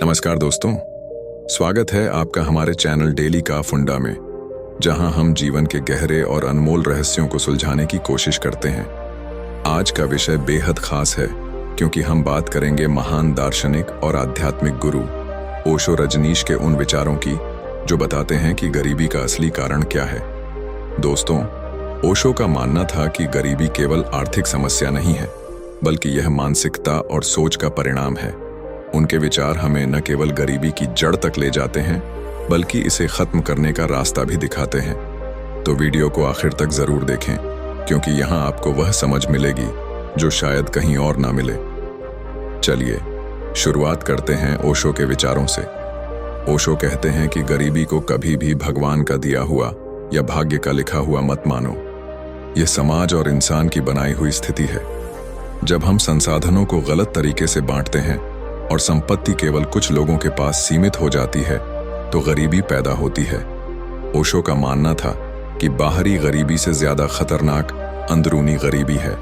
नमस्कार दोस्तों, स्वागत है आपका हमारे चैनल डेली का फुंडा में, जहां हम जीवन के गहरे और अनमोल रहस्यों को सुलझाने की कोशिश करते हैं। आज का विषय बेहद खास है क्योंकि हम बात करेंगे महान दार्शनिक और आध्यात्मिक गुरु ओशो रजनीश के उन विचारों की जो बताते हैं कि गरीबी का असली कारण क्या है। दोस्तों, ओशो का मानना था कि गरीबी केवल आर्थिक समस्या नहीं है, बल्कि यह मानसिकता और सोच का परिणाम है। उनके विचार हमें न केवल गरीबी की जड़ तक ले जाते हैं, बल्कि इसे खत्म करने का रास्ता भी दिखाते हैं। तो वीडियो को आखिर तक जरूर देखें, क्योंकि यहाँ आपको वह समझ मिलेगी जो शायद कहीं और ना मिले। चलिए शुरुआत करते हैं ओशो के विचारों से। ओशो कहते हैं कि गरीबी को कभी भी भगवान का दिया हुआ या भाग्य का लिखा हुआ मत मानो। यह समाज और इंसान की बनाई हुई स्थिति है। जब हम संसाधनों को गलत तरीके से बांटते हैं और संपत्ति केवल कुछ लोगों के पास सीमित हो जाती है, तो गरीबी पैदा होती है। ओशो का मानना था कि बाहरी गरीबी से ज्यादा खतरनाक अंदरूनी गरीबी है।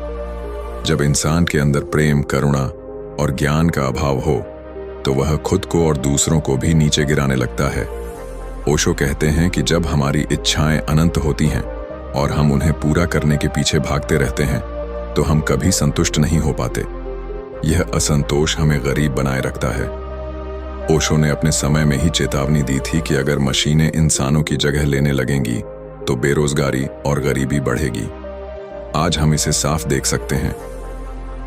जब इंसान के अंदर प्रेम, करुणा और ज्ञान का अभाव हो, तो वह खुद को और दूसरों को भी नीचे गिराने लगता है। ओशो कहते हैं कि जब हमारी इच्छाएं अनंत होती हैं और हम उन्हें पूरा करने के पीछे भागते रहते हैं, तो हम कभी संतुष्ट नहीं हो पाते। यह असंतोष हमें गरीब बनाए रखता है। ओशो ने अपने समय में ही चेतावनी दी थी कि अगर मशीनें इंसानों की जगह लेने लगेंगी, तो बेरोजगारी और गरीबी बढ़ेगी। आज हम इसे साफ देख सकते हैं।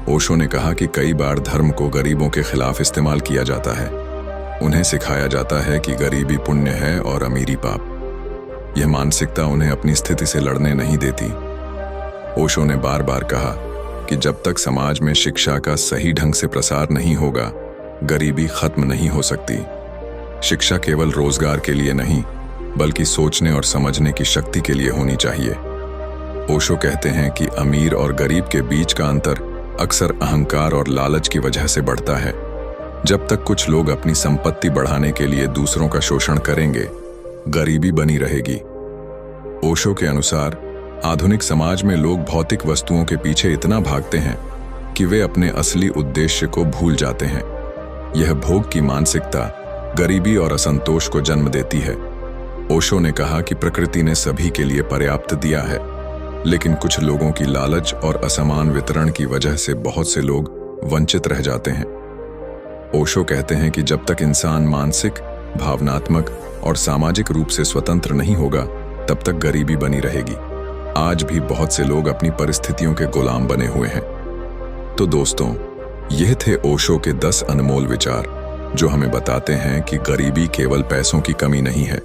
ओशो ने कहा कि कई बार धर्म को गरीबों के खिलाफ इस्तेमाल किया जाता है। उन्हें सिखाया जाता है कि गरीबी पुण्य है और अमीरी पाप। यह मानसिकता उन्हें अपनी स्थिति से लड़ने नहीं देती। ओशो ने बार बार कहा कि जब तक समाज में शिक्षा का सही ढंग से प्रसार नहीं होगा, गरीबी खत्म नहीं हो सकती। शिक्षा केवल रोजगार के लिए नहीं, बल्कि सोचने और समझने की शक्ति के लिए होनी चाहिए। ओशो कहते हैं कि अमीर और गरीब के बीच का अंतर अक्सर अहंकार और लालच की वजह से बढ़ता है। जब तक कुछ लोग अपनी संपत्ति बढ़ाने के लिए दूसरों का शोषण करेंगे, गरीबी बनी रहेगी। ओशो के अनुसार आधुनिक समाज में लोग भौतिक वस्तुओं के पीछे इतना भागते हैं कि वे अपने असली उद्देश्य को भूल जाते हैं। यह भोग की मानसिकता गरीबी और असंतोष को जन्म देती है। ओशो ने कहा कि प्रकृति ने सभी के लिए पर्याप्त दिया है, लेकिन कुछ लोगों की लालच और असमान वितरण की वजह से बहुत से लोग वंचित रह जाते हैं। ओशो कहते हैं कि जब तक इंसान मानसिक, भावनात्मक और सामाजिक रूप से स्वतंत्र नहीं होगा, तब तक गरीबी बनी रहेगी। आज भी बहुत से लोग अपनी परिस्थितियों के गुलाम बने हुए हैं। तो दोस्तों, यह थे ओशो के 10 अनमोल विचार, जो हमें बताते हैं कि गरीबी केवल पैसों की कमी नहीं है,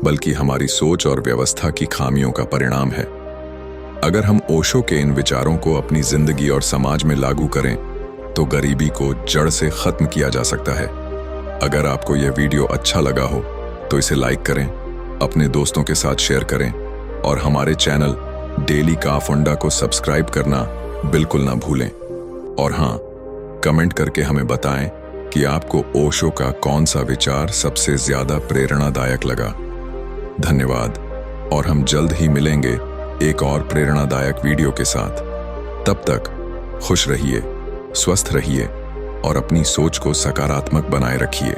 बल्कि हमारी सोच और व्यवस्था की खामियों का परिणाम है। अगर हम ओशो के इन विचारों को अपनी जिंदगी और समाज में लागू करें, तो गरीबी को जड़ से खत्म किया जा सकता है। अगर आपको यह वीडियो अच्छा लगा हो, तो इसे लाइक करें, अपने दोस्तों के साथ शेयर करें और हमारे चैनल डेली का फुंडा को सब्सक्राइब करना बिल्कुल ना भूलें। और हाँ, कमेंट करके हमें बताएं कि आपको ओशो का कौन सा विचार सबसे ज्यादा प्रेरणादायक लगा। धन्यवाद, और हम जल्द ही मिलेंगे एक और प्रेरणादायक वीडियो के साथ। तब तक खुश रहिए, स्वस्थ रहिए और अपनी सोच को सकारात्मक बनाए रखिए।